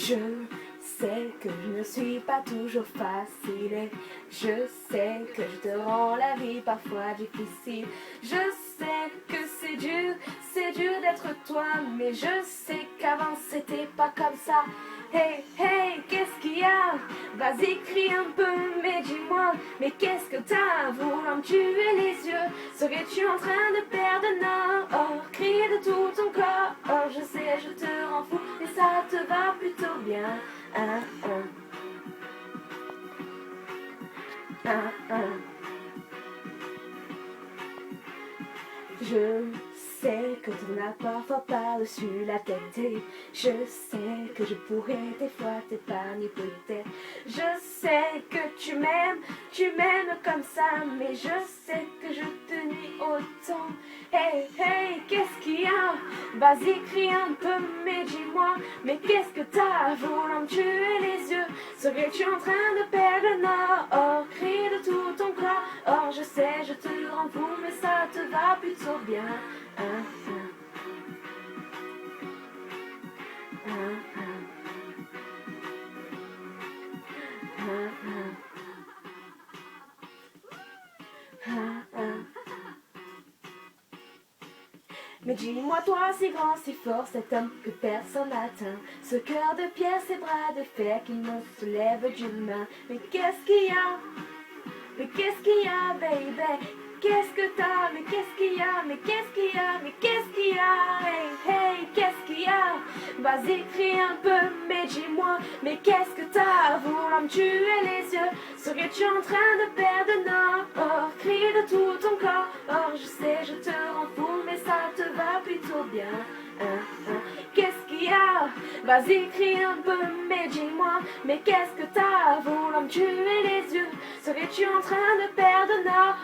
Je sais que je ne suis pas toujours facile et je sais que je te rends la vie parfois difficile. Je sais que c'est dur d'être toi, mais je sais qu'avant c'était pas comme ça. Hey, hey, qu'est-ce qu'il y a? Vas-y, crie un peu, mais dis-moi, mais qu'est-ce que t'as? Voulant me tuer les yeux, serais-tu en train de perdre nord? Crie de tout ton corps, je sais, je te rends fou, mais ça te va plutôt bien. Je sais que tu n'as parfois par-dessus la tête et je sais que je pourrais des fois t'épargner peut-être. Je sais que tu m'aimes comme ça, mais je sais que je te nuis autant. Hey, hey, qu'est-ce qu'il y a? Vas-y, crie un peu, mais dis-moi, mais qu'est-ce que t'as? Voulant me tuer les yeux, serais-tu en train de perdre le nord? Crie de tout ton corps, je sais, je te rends fou, mais ça te va plutôt bien. Mais dis-moi toi, si grand, si fort, cet homme que personne n'atteint, ce cœur de pierre, ces bras de fer qui ne se lèvent d'une main. Mais qu'est-ce qu'il y a? Mais qu'est-ce qu'il y a, baby? Qu'est-ce que t'as? Mais qu'est-ce qu'il y a? Mais qu'est-ce qu'il y a? Mais qu'est-ce qu'il y a? Hey, hey, qu'est-ce qu'il y a? Vas-y, crie un peu, mais dis-moi, mais qu'est-ce que t'as? Voulant me tuer les yeux, serais-tu en train de perdre nord? Crie de tout ton corps, je sais, je te rends fou, mais ça te va plutôt bien. Qu'est-ce qu'il y a? Vas-y, crie un peu, mais dis-moi, mais qu'est-ce que t'as? Voulant me tuer les yeux, serais-tu en train de perdre nord?